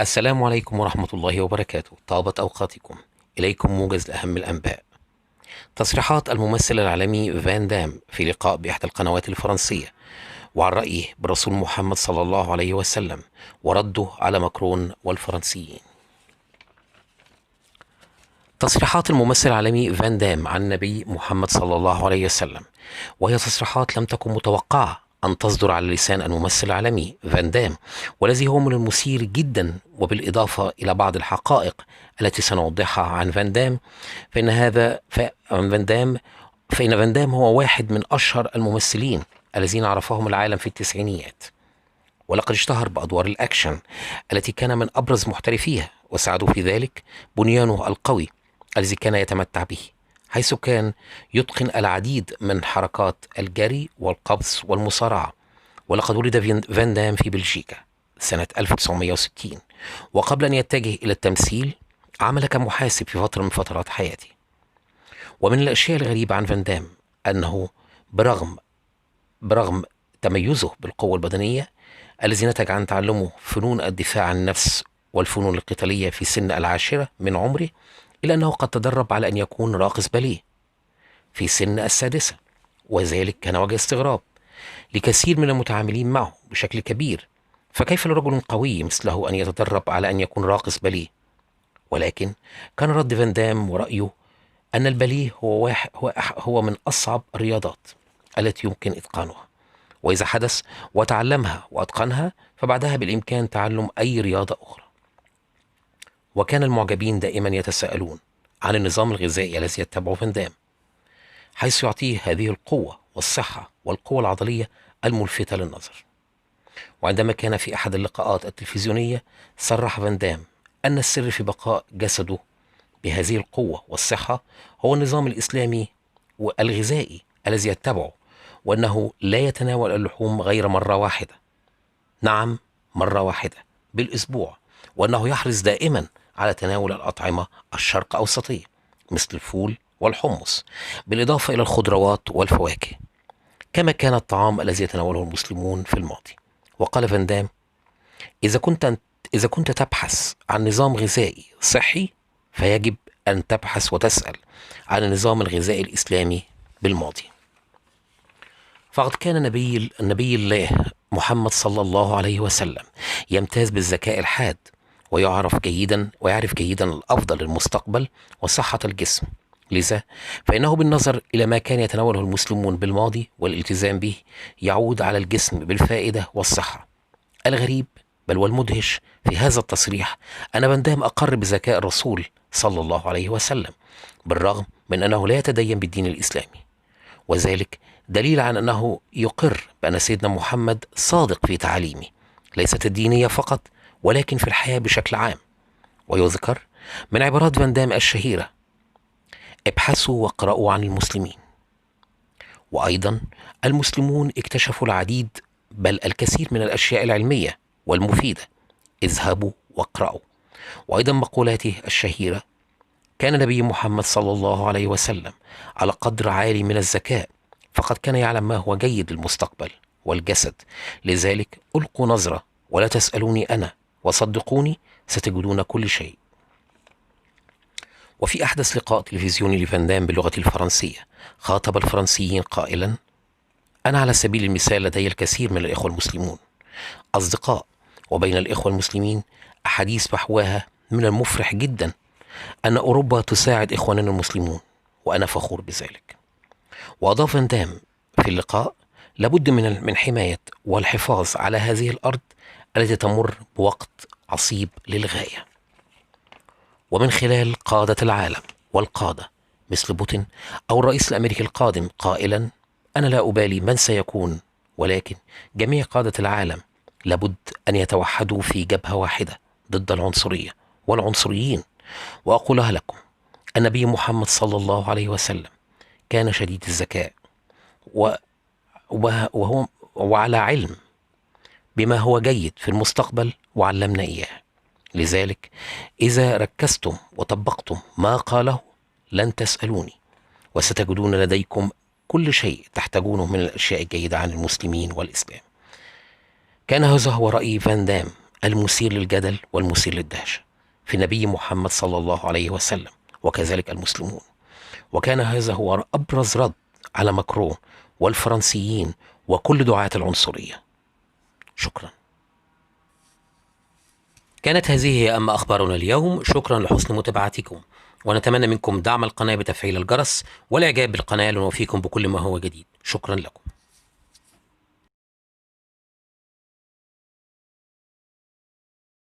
السلام عليكم ورحمة الله وبركاته. طابت أوقاتكم. إليكم موجز لأهم الأنباء. تصريحات الممثل العالمي فان دام في لقاء بإحدى القنوات الفرنسية وعن رأيه بالرسول محمد صلى الله عليه وسلم ورده على ماكرون والفرنسيين. تصريحات الممثل العالمي فان دام عن النبي محمد صلى الله عليه وسلم، وهي تصريحات لم تكن متوقعة أن تصدر على لسان الممثل العالمي فان دام، والذي هو من المثير جدا، وبالإضافة إلى بعض الحقائق التي سنوضحها عن فان دام. فإن فان دام هو واحد من أشهر الممثلين الذين عرفهم العالم في التسعينيات، ولقد اشتهر بأدوار الأكشن التي كان من أبرز محترفيها، وساعده في ذلك بنيانه القوي الذي كان يتمتع به، حيث كان يتقن العديد من حركات الجري والقفز والمصارعة. ولقد ولد فان دام في بلجيكا سنة 1960، وقبل أن يتجه إلى التمثيل عمل كمحاسب في فترة من فترات حياته. ومن الأشياء الغريبة عن فان دام أنه برغم تميزه بالقوة البدنية الذي نتج عن تعلمه فنون الدفاع عن النفس والفنون القتالية في سن 10 من عمره، إلا أنه قد تدرب على أن يكون راقص باليه في سن 6، وذلك كان وجه استغراب لكثير من المتعاملين معه بشكل كبير. فكيف لرجل قوي مثله أن يتدرب على أن يكون راقص باليه؟ ولكن كان رد فان دام ورأيه أن الباليه هو من أصعب الرياضات التي يمكن إتقانها، وإذا حدث وتعلمها وأتقنها فبعدها بالإمكان تعلم أي رياضة أخرى. وكان المعجبين دائما يتساءلون عن النظام الغذائي الذي يتبعه فان دام، حيث يعطيه هذه القوة والصحة والقوة العضلية الملفتة للنظر. وعندما كان في أحد اللقاءات التلفزيونية صرح فان دام أن السر في بقاء جسده بهذه القوة والصحة هو النظام الإسلامي والغذائي الذي يتبعه، وأنه لا يتناول اللحوم غير مرة واحدة، نعم مرة واحدة بالأسبوع، وأنه يحرص دائما على تناول الأطعمة الشرق أوسطية مثل الفول والحمص، بالإضافة إلى الخضروات والفواكه، كما كان الطعام الذي يتناوله المسلمون في الماضي. وقال فان دام: إذا كنت تبحث عن نظام غذائي صحي فيجب أن تبحث وتسأل عن النظام الغذائي الإسلامي بالماضي. فقد كان النبي الله محمد صلى الله عليه وسلم يمتاز بالذكاء الحاد، ويعرف جيدا الأفضل للمستقبل وصحة الجسم. لذا فإنه بالنظر إلى ما كان يتناوله المسلمون بالماضي والالتزام به يعود على الجسم بالفائدة والصحة. الغريب بل والمدهش في هذا التصريح أن فان دام أقر بذكاء الرسول صلى الله عليه وسلم بالرغم من أنه لا يتدين بالدين الإسلامي، وذلك دليل على أنه يقر بأن سيدنا محمد صادق في تعاليمه ليست الدينية فقط ولكن في الحياة بشكل عام. ويذكر من عبارات فان دام الشهيرة: ابحثوا واقرأوا عن المسلمين. وأيضا المسلمون اكتشفوا العديد بل الكثير من الأشياء العلمية والمفيدة، اذهبوا واقرأوا. وأيضا مقولاته الشهيرة: كان نبي محمد صلى الله عليه وسلم على قدر عالي من الذكاء، فقد كان يعلم ما هو جيد للمستقبل والجسد، لذلك ألقوا نظرة ولا تسألوني أنا، وصدقوني ستجدون كل شيء. وفي أحدث لقاء تلفزيوني لفان دام باللغة الفرنسية خاطب الفرنسيين قائلا: أنا على سبيل المثال لدي الكثير من الإخوة المسلمون أصدقاء، وبين الإخوة المسلمين أحاديث بحواها من المفرح جدا أن أوروبا تساعد إخواننا المسلمون، وأنا فخور بذلك. وأضاف فان دام في اللقاء: لابد من حماية والحفاظ على هذه الأرض التي تمر بوقت عصيب للغاية. ومن خلال قادة العالم والقادة مثل بوتين أو الرئيس الأمريكي القادم قائلا: أنا لا أبالي من سيكون، ولكن جميع قادة العالم لابد أن يتوحدوا في جبهة واحدة ضد العنصرية والعنصريين. وأقولها لكم: النبي محمد صلى الله عليه وسلم كان شديد الذكاء وعلى علم بما هو جيد في المستقبل وعلمنا إياه. لذلك إذا ركزتم وطبقتم ما قاله لن تسألوني، وستجدون لديكم كل شيء تحتاجونه من الأشياء الجيدة عن المسلمين والإسلام. كان هذا هو رأي فان دام المثير للجدل والمثير للدهشة في النبي محمد صلى الله عليه وسلم، وكذلك المسلمون. وكان هذا هو أبرز رد على ماكرون والفرنسيين وكل دعاة العنصرية. شكرا. كانت هذه هي أما أخبارنا اليوم. شكرا لحسن متابعتكم، ونتمنى منكم دعم القناة بتفعيل الجرس والإعجاب بالقناة لنوفيكم بكل ما هو جديد. شكرا لكم.